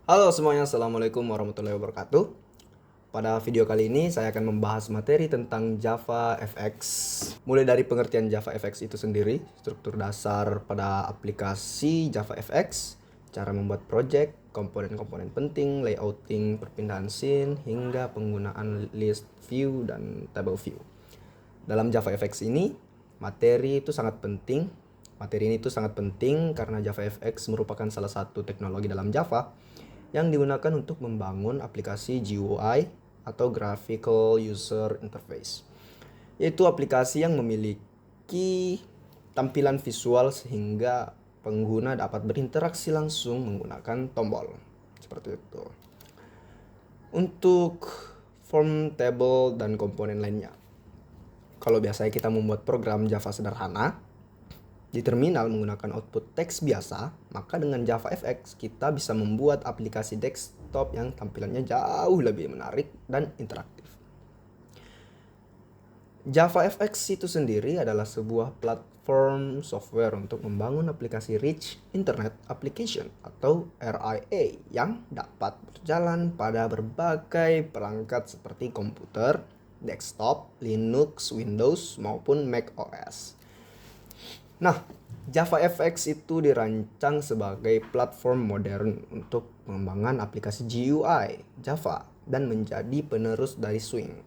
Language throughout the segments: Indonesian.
Halo semuanya, Assalamualaikum warahmatullahi wabarakatuh. Pada video kali ini saya akan membahas materi tentang Java FX. Mulai dari pengertian Java FX itu sendiri, struktur dasar pada aplikasi Java FX, cara membuat project, komponen-komponen penting, layouting, perpindahan scene, hingga penggunaan list view dan table view. Dalam Java FX ini, materi itu sangat penting. Materi ini itu sangat penting karena Java FX merupakan salah satu teknologi dalam Java yang digunakan untuk membangun aplikasi GUI atau Graphical User Interface, yaitu aplikasi yang memiliki tampilan visual sehingga pengguna dapat berinteraksi langsung menggunakan tombol. Seperti itu. Untuk form, table, dan komponen lainnya. Kalau biasanya kita membuat program Java sederhana, di terminal menggunakan output teks biasa, maka dengan Java FX kita bisa membuat aplikasi desktop yang tampilannya jauh lebih menarik dan interaktif. Java FX itu sendiri adalah sebuah platform software untuk membangun aplikasi Rich Internet Application atau RIA yang dapat berjalan pada berbagai perangkat seperti komputer, desktop, Linux, Windows, maupun Mac OS. Nah, Java FX itu dirancang sebagai platform modern untuk pengembangan aplikasi GUI Java dan menjadi penerus dari Swing.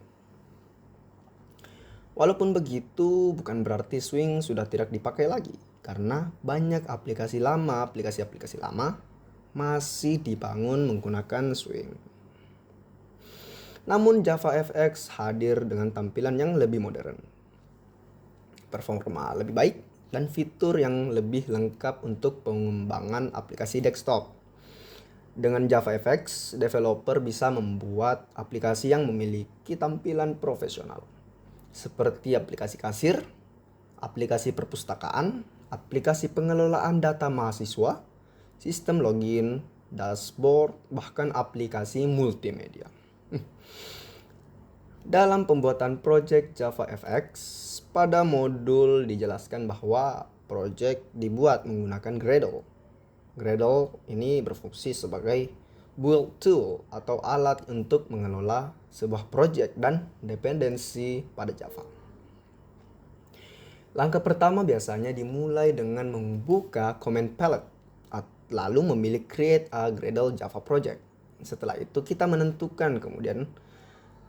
Walaupun begitu, bukan berarti Swing sudah tidak dipakai lagi, karena banyak aplikasi-aplikasi lama masih dibangun menggunakan Swing. Namun Java FX hadir dengan tampilan yang lebih modern, performa lebih baik, dan fitur yang lebih lengkap untuk pengembangan aplikasi desktop. Dengan Java FX, developer bisa membuat aplikasi yang memiliki tampilan profesional, seperti aplikasi kasir, aplikasi perpustakaan, aplikasi pengelolaan data mahasiswa, sistem login, dashboard, bahkan aplikasi multimedia. Dalam pembuatan project Java FX, pada modul dijelaskan bahwa project dibuat menggunakan Gradle. Gradle ini berfungsi sebagai build tool atau alat untuk mengelola sebuah project dan dependensi pada Java. Langkah pertama biasanya dimulai dengan membuka command palette, lalu memilih create a Gradle Java project. Setelah itu kita menentukan kemudian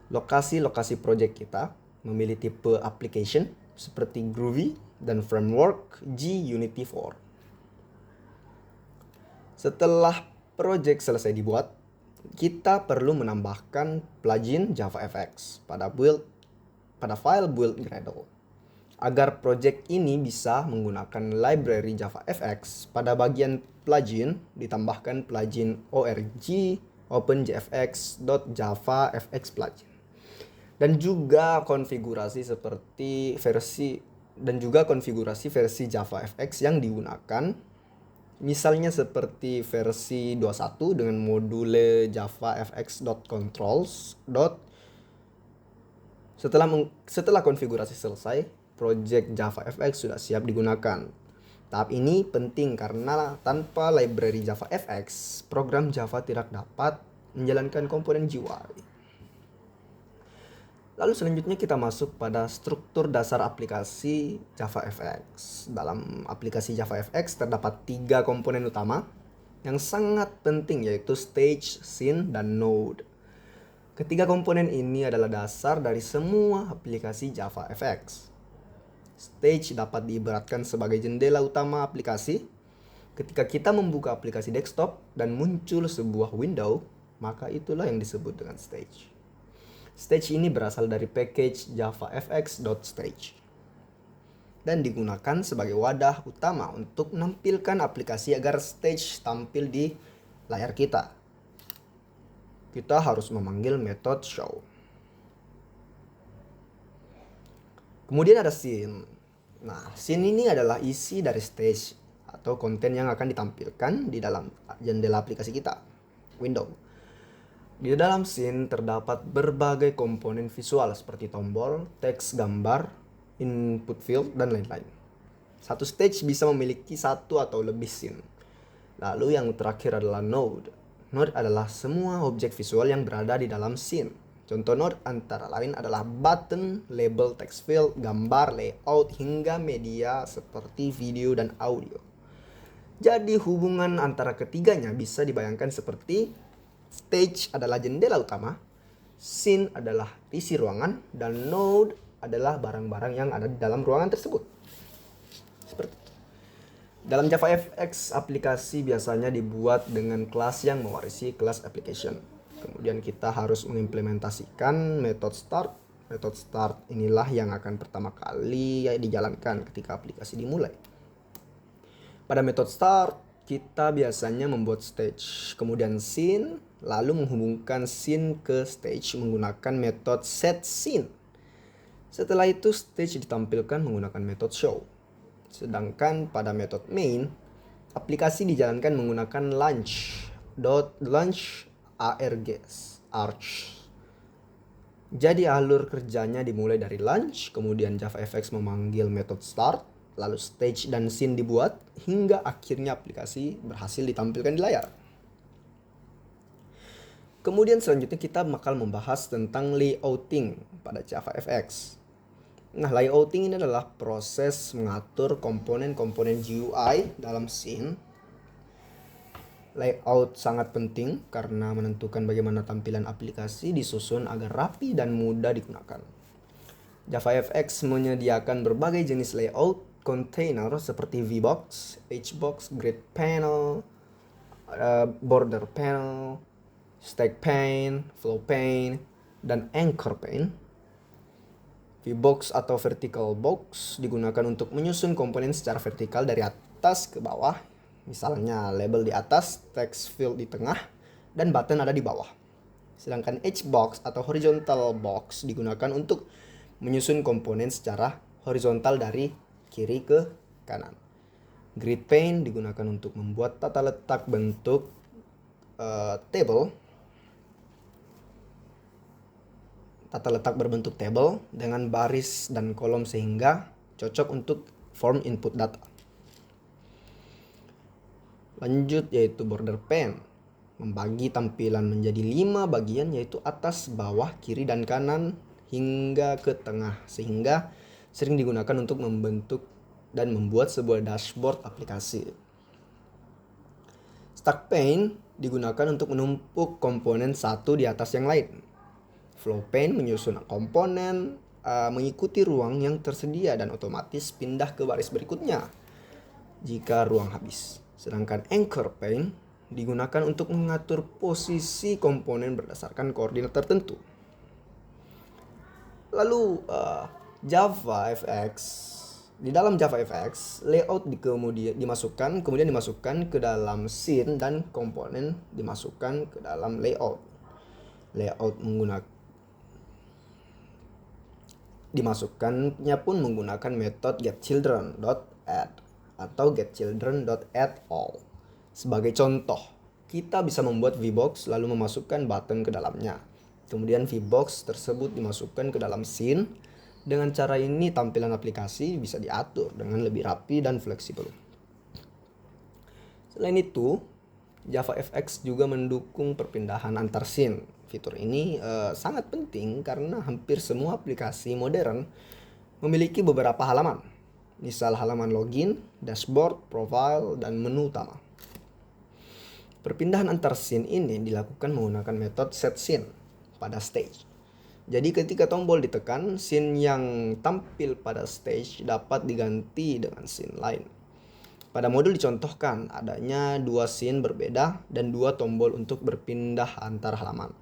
lokasi-lokasi project kita, memilih tipe application seperti Groovy dan framework G-Unity 4. Setelah project selesai dibuat, kita perlu menambahkan plugin JavaFX pada file build Gradle. Agar project ini bisa menggunakan library JavaFX, pada bagian plugin ditambahkan plugin org openjfx.javafx plugin. Dan juga konfigurasi versi JavaFX yang digunakan, misalnya seperti versi 21 dengan module javafx.controls. Setelah konfigurasi selesai, project JavaFX sudah siap digunakan. Tahap ini penting karena tanpa library JavaFX, program Java tidak dapat menjalankan komponen GUI. Lalu selanjutnya kita masuk pada struktur dasar aplikasi JavaFX. Dalam aplikasi JavaFX terdapat 3 komponen utama yang sangat penting, yaitu stage, scene, dan node. Ketiga komponen ini adalah dasar dari semua aplikasi JavaFX. Stage dapat diibaratkan sebagai jendela utama aplikasi. Ketika kita membuka aplikasi desktop dan muncul sebuah window, maka itulah yang disebut dengan stage. Stage ini berasal dari package javafx.stage dan digunakan sebagai wadah utama untuk menampilkan aplikasi agar stage tampil di layar kita. Kita harus memanggil metode show. Kemudian ada scene. Nah, scene ini adalah isi dari stage atau konten yang akan ditampilkan di dalam jendela aplikasi kita, window. Di dalam scene terdapat berbagai komponen visual seperti tombol, teks, gambar, input field, dan lain-lain. Satu stage bisa memiliki satu atau lebih scene. Lalu yang terakhir adalah node. Node adalah semua objek visual yang berada di dalam scene. Contoh node antara lain adalah button, label, text field, gambar, layout, hingga media seperti video dan audio. Jadi hubungan antara ketiganya bisa dibayangkan seperti stage adalah jendela utama, scene adalah isi ruangan, dan node adalah barang-barang yang ada di dalam ruangan tersebut. Seperti itu. Dalam JavaFX, aplikasi biasanya dibuat dengan kelas yang mewarisi kelas application. Kemudian kita harus mengimplementasikan method start. Method start inilah yang akan pertama kali dijalankan ketika aplikasi dimulai. Pada method start, kita biasanya membuat stage, kemudian scene, lalu menghubungkan scene ke stage menggunakan metode setScene. Setelah itu stage ditampilkan menggunakan metode show. Sedangkan pada metode main, aplikasi dijalankan menggunakan launch. Jadi alur kerjanya dimulai dari launch, kemudian JavaFX memanggil metode start, lalu stage dan scene dibuat, hingga akhirnya aplikasi berhasil ditampilkan di layar. Kemudian selanjutnya kita bakal membahas tentang layouting pada JavaFX. Nah, layouting ini adalah proses mengatur komponen-komponen GUI dalam scene. Layout sangat penting karena menentukan bagaimana tampilan aplikasi disusun agar rapi dan mudah digunakan. JavaFX menyediakan berbagai jenis layout container seperti VBox, HBox, Grid Panel, Border Panel, Stack Pane, Flow Pane, dan Anchor Pane. VBox atau Vertical Box digunakan untuk menyusun komponen secara vertikal dari atas ke bawah. Misalnya label di atas, text field di tengah, dan button ada di bawah. Sedangkan HBox atau Horizontal Box digunakan untuk menyusun komponen secara horizontal dari kiri ke kanan. Grid Pane digunakan untuk membuat tata letak bentuk table. Tata letak berbentuk table dengan baris dan kolom sehingga cocok untuk form input data. Lanjut yaitu border pane, membagi tampilan menjadi 5 bagian yaitu atas, bawah, kiri, dan kanan hingga ke tengah sehingga sering digunakan untuk membentuk dan membuat sebuah dashboard aplikasi. Stack pane digunakan untuk menumpuk komponen satu di atas yang lain. Flow pane menyusun komponen mengikuti ruang yang tersedia dan otomatis pindah ke baris berikutnya jika ruang habis. Sedangkan Anchor pane digunakan untuk mengatur posisi komponen berdasarkan koordinat tertentu. Lalu di dalam JavaFX layout kemudian dimasukkan ke dalam scene dan komponen dimasukkan ke dalam layout. Dimasukkannya pun menggunakan metode getChildren.add atau getChildren.addAll. Sebagai contoh, kita bisa membuat VBox lalu memasukkan button ke dalamnya. Kemudian VBox tersebut dimasukkan ke dalam scene. Dengan cara ini tampilan aplikasi bisa diatur dengan lebih rapi dan fleksibel. Selain itu, JavaFX juga mendukung perpindahan antar scene. Fitur ini sangat penting karena hampir semua aplikasi modern memiliki beberapa halaman. Misal halaman login, dashboard, profile, dan menu utama. Perpindahan antar scene ini dilakukan menggunakan metode setScene pada stage. Jadi ketika tombol ditekan, scene yang tampil pada stage dapat diganti dengan scene lain. Pada modul dicontohkan adanya 2 scene berbeda dan 2 tombol untuk berpindah antar halaman.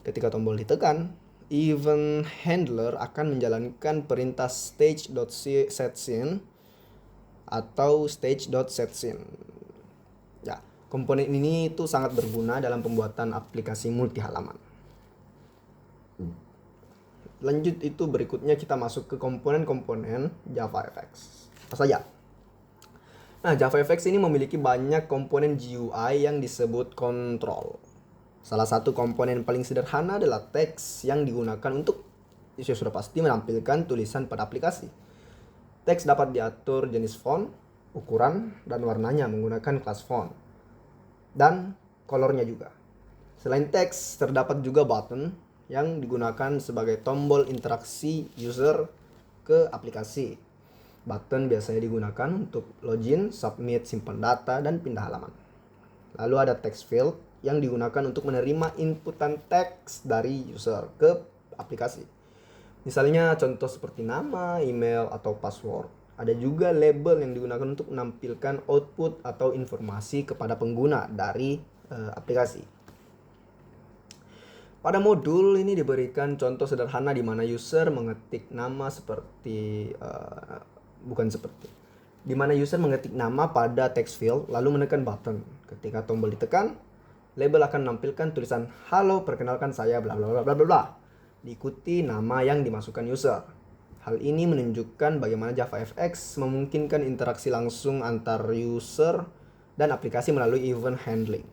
Ketika tombol ditekan, event handler akan menjalankan perintah stage.setScene atau stage.setScene. Ya, komponen ini itu sangat berguna dalam pembuatan aplikasi multi halaman. Lanjut itu berikutnya kita masuk ke komponen-komponen JavaFX. Apa saja? Nah, JavaFX ini memiliki banyak komponen GUI yang disebut kontrol. Salah satu komponen paling sederhana adalah teks yang digunakan untuk sudah pasti menampilkan tulisan pada aplikasi. Teks dapat diatur jenis font, ukuran, dan warnanya menggunakan kelas font dan colornya juga. Selain teks, terdapat juga button yang digunakan sebagai tombol interaksi user ke aplikasi. Button biasanya digunakan untuk login, submit, simpan data, dan pindah halaman. Lalu ada text field yang digunakan untuk menerima inputan teks dari user ke aplikasi. Misalnya contoh seperti nama, email, atau password. Ada juga label yang digunakan untuk menampilkan output atau informasi kepada pengguna dari aplikasi. Pada modul ini diberikan contoh sederhana di mana user mengetik nama di mana user mengetik nama pada text field lalu menekan button. Ketika tombol ditekan, label akan menampilkan tulisan "Halo, perkenalkan saya bla bla bla bla bla" diikuti nama yang dimasukkan user. Hal ini menunjukkan bagaimana JavaFX memungkinkan interaksi langsung antar user dan aplikasi melalui event handling.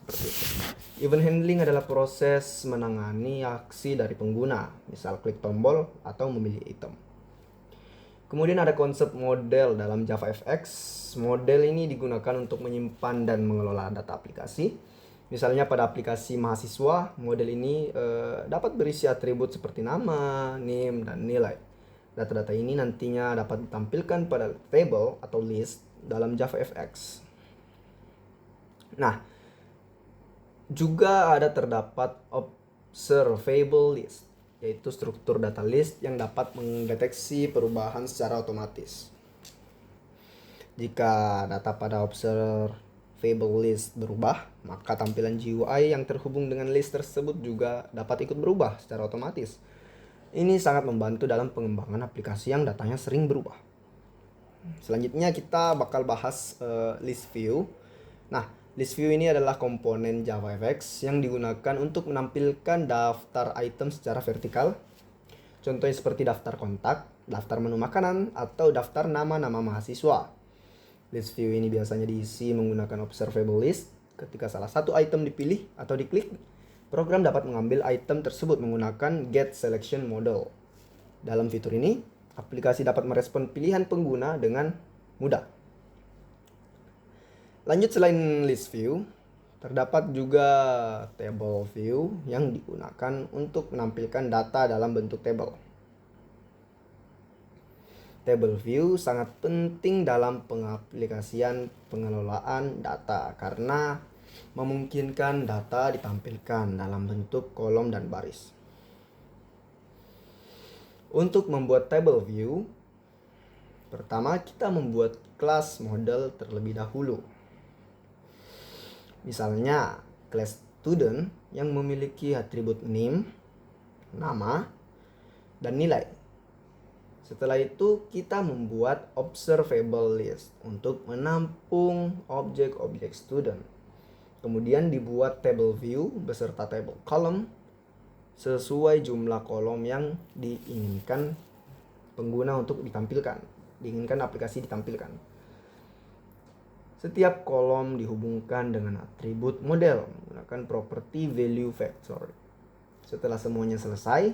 Seperti itu. Event handling adalah proses menangani aksi dari pengguna, misal klik tombol atau memilih item. Kemudian ada konsep model dalam JavaFX. Model ini digunakan untuk menyimpan dan mengelola data aplikasi. Misalnya pada aplikasi mahasiswa, model ini dapat berisi atribut seperti nama, name, dan nilai. Data-data ini nantinya dapat ditampilkan pada table atau list dalam JavaFX. Nah, juga ada terdapat observable list, yaitu struktur data list yang dapat mendeteksi perubahan secara otomatis. Jika data pada observable list berubah, maka tampilan GUI yang terhubung dengan list tersebut juga dapat ikut berubah secara otomatis. Ini sangat membantu dalam pengembangan aplikasi yang datanya sering berubah. Selanjutnya kita bakal bahas list view. Nah, list view ini adalah komponen JavaFX yang digunakan untuk menampilkan daftar item secara vertikal. Contohnya seperti daftar kontak, daftar menu makanan, atau daftar nama-nama mahasiswa. List view ini biasanya diisi menggunakan observable list. Ketika salah satu item dipilih atau diklik, program dapat mengambil item tersebut menggunakan get selection model. Dalam fitur ini, aplikasi dapat merespon pilihan pengguna dengan mudah. Lanjut, selain list view, terdapat juga table view yang digunakan untuk menampilkan data dalam bentuk table. Table view sangat penting dalam pengaplikasian pengelolaan data karena memungkinkan data ditampilkan dalam bentuk kolom dan baris. Untuk membuat table view, pertama kita membuat kelas model terlebih dahulu. Misalnya, kelas student yang memiliki atribut name, nama, dan nilai. Setelah itu, kita membuat observable list untuk menampung objek-objek student. Kemudian dibuat table view beserta table column sesuai jumlah kolom yang diinginkan pengguna untuk ditampilkan, diinginkan aplikasi ditampilkan. Setiap kolom dihubungkan dengan atribut model menggunakan properti value vector. Setelah semuanya selesai,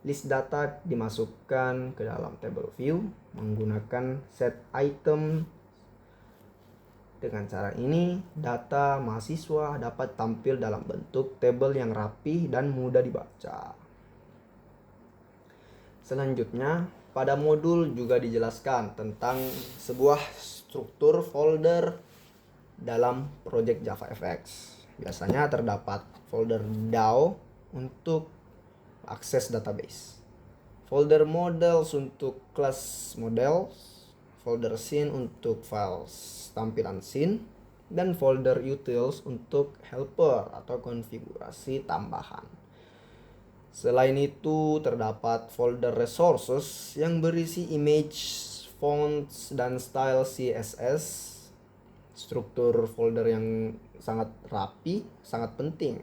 list data dimasukkan ke dalam table view menggunakan set item. Dengan cara ini, data mahasiswa dapat tampil dalam bentuk tabel yang rapi dan mudah dibaca. Selanjutnya, pada modul juga dijelaskan tentang sebuah struktur folder dalam project JavaFX. Biasanya terdapat folder DAO untuk akses database, folder models untuk kelas model, folder scene untuk files tampilan scene, dan folder utils untuk helper atau konfigurasi tambahan. Selain itu, terdapat folder resources yang berisi image, fonts, dan style CSS. Struktur folder yang sangat rapi, sangat penting.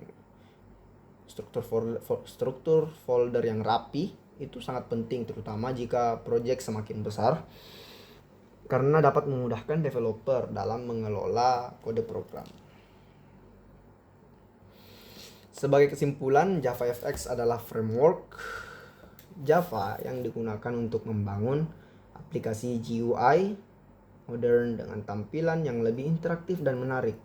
Struktur folder yang rapi itu sangat penting, terutama jika project semakin besar, karena dapat memudahkan developer dalam mengelola kode program. Sebagai kesimpulan, JavaFX adalah framework Java yang digunakan untuk membangun aplikasi GUI modern dengan tampilan yang lebih interaktif dan menarik.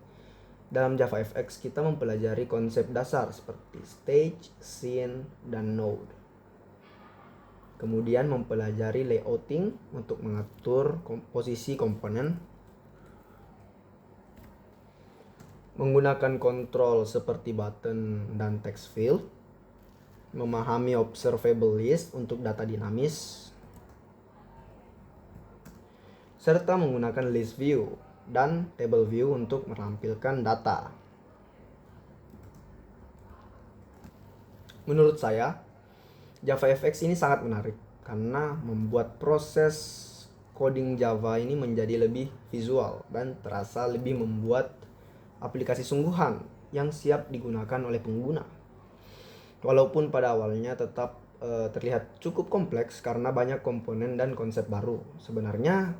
Dalam JavaFX kita mempelajari konsep dasar seperti stage, scene, dan node. Kemudian mempelajari layouting untuk mengatur posisi komponen. Menggunakan kontrol seperti button dan text field. Memahami observable list untuk data dinamis. Serta menggunakan list view dan table view untuk menampilkan data. Menurut saya, JavaFX ini sangat menarik karena membuat proses coding Java ini menjadi lebih visual dan terasa lebih membuat aplikasi sungguhan yang siap digunakan oleh pengguna. Walaupun pada awalnya tetap terlihat cukup kompleks karena banyak komponen dan konsep baru. Sebenarnya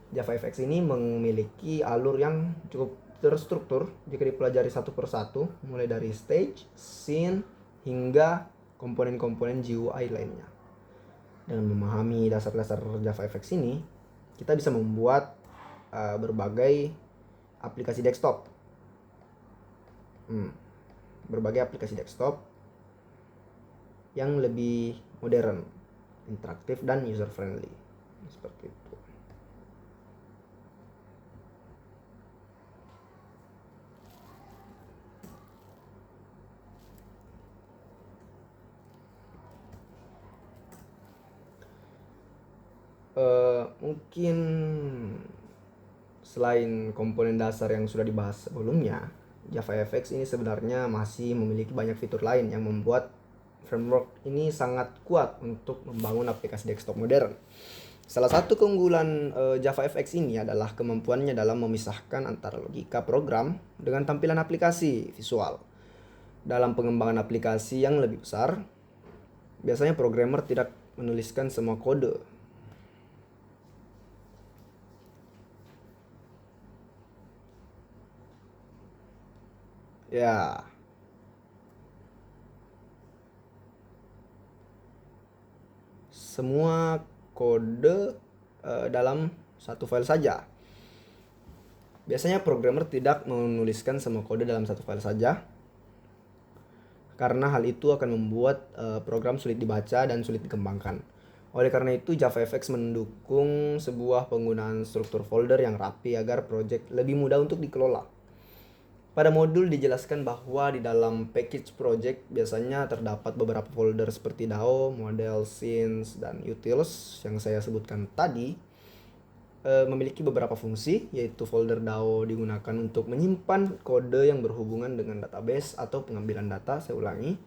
JavaFX ini memiliki alur yang cukup terstruktur jika dipelajari satu persatu, mulai dari stage, scene, hingga komponen-komponen GUI lainnya. Dengan memahami dasar-dasar JavaFX ini, kita bisa membuat berbagai aplikasi desktop. Berbagai aplikasi desktop yang lebih modern, interaktif, dan user-friendly. Seperti itu. Mungkin selain komponen dasar yang sudah dibahas sebelumnya, JavaFX ini sebenarnya masih memiliki banyak fitur lain yang membuat framework ini sangat kuat untuk membangun aplikasi desktop modern. Salah satu keunggulan JavaFX ini adalah kemampuannya dalam memisahkan antara logika program dengan tampilan aplikasi visual. Dalam pengembangan aplikasi yang lebih besar, biasanya programmer tidak menuliskan semua kode. Ya, semua kode dalam satu file saja. Biasanya programmer tidak menuliskan semua kode dalam satu file saja, karena hal itu akan membuat program sulit dibaca dan sulit dikembangkan. Oleh karena itu, JavaFX mendukung sebuah penggunaan struktur folder yang rapi agar project lebih mudah untuk dikelola. Pada modul dijelaskan bahwa di dalam package project biasanya terdapat beberapa folder seperti DAO, model, scenes, dan utils yang saya sebutkan tadi. Memiliki beberapa fungsi, yaitu folder DAO digunakan untuk menyimpan kode yang berhubungan dengan database atau pengambilan data. Saya ulangi,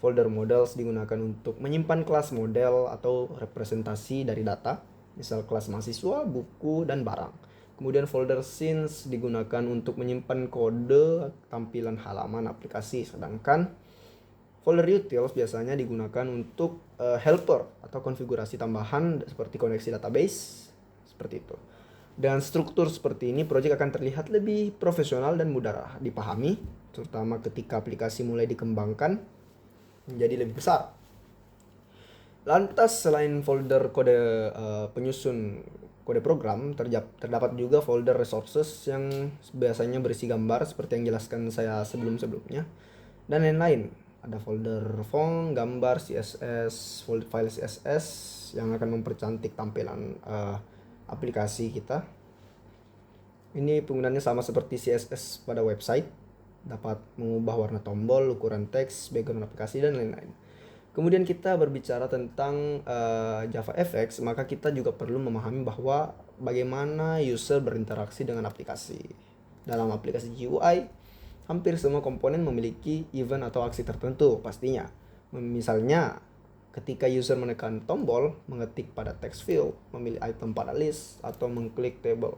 folder models digunakan untuk menyimpan kelas model atau representasi dari data, misal kelas mahasiswa, buku, dan barang. Kemudian folder scenes digunakan untuk menyimpan kode tampilan halaman aplikasi, sedangkan folder utils biasanya digunakan untuk helper atau konfigurasi tambahan seperti koneksi database, seperti itu. Dengan struktur seperti ini, project akan terlihat lebih profesional dan mudah dipahami, terutama ketika aplikasi mulai dikembangkan menjadi lebih besar. Lantas, selain folder kode penyusun kode program, terdapat juga folder resources yang biasanya berisi gambar seperti yang jelaskan saya sebelumnya, dan lain-lain. Ada folder font, gambar, CSS, file CSS yang akan mempercantik tampilan aplikasi kita. Ini penggunaannya sama seperti CSS pada website, dapat mengubah warna tombol, ukuran teks, background aplikasi, dan lain-lain. Kemudian kita berbicara tentang JavaFX, maka kita juga perlu memahami bahwa bagaimana user berinteraksi dengan aplikasi. Dalam aplikasi GUI, hampir semua komponen memiliki event atau aksi tertentu pastinya. Misalnya, ketika user menekan tombol, mengetik pada text field, memilih item pada list, atau mengklik table.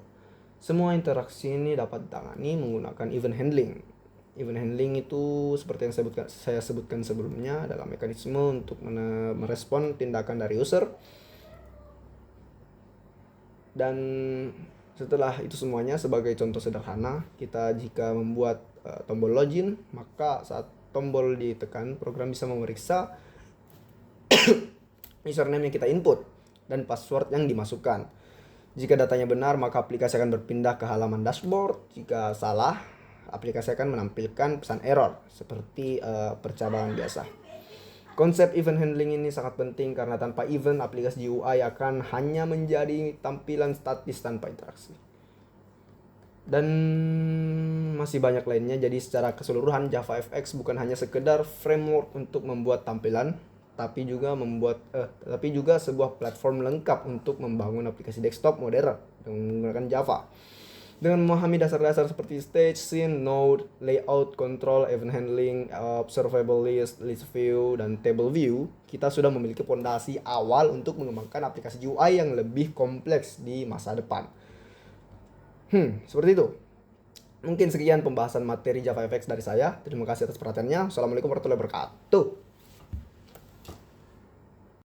Semua interaksi ini dapat ditangani menggunakan event handling. Event handling itu seperti yang saya sebutkan sebelumnya adalah mekanisme untuk merespon tindakan dari user. Dan setelah itu semuanya, sebagai contoh sederhana, kita jika membuat tombol login, maka saat tombol ditekan, program bisa memeriksa username yang kita input dan password yang dimasukkan. Jika datanya benar, maka aplikasi akan berpindah ke halaman dashboard. Jika salah, aplikasi akan menampilkan pesan error seperti percabangan biasa. Konsep event handling ini sangat penting karena tanpa event, aplikasi GUI akan hanya menjadi tampilan statis tanpa interaksi. Dan masih banyak lainnya. Jadi secara keseluruhan JavaFX bukan hanya sekedar framework untuk membuat tampilan, tapi juga sebuah platform lengkap untuk membangun aplikasi desktop modern dengan menggunakan Java. Dengan memahami dasar-dasar seperti stage, scene, node, layout, control, event handling, observable list, list view, dan table view, kita sudah memiliki fondasi awal untuk mengembangkan aplikasi UI yang lebih kompleks di masa depan. Seperti itu. Mungkin sekian pembahasan materi JavaFX dari saya. Terima kasih atas perhatiannya. Assalamualaikum warahmatullahi wabarakatuh.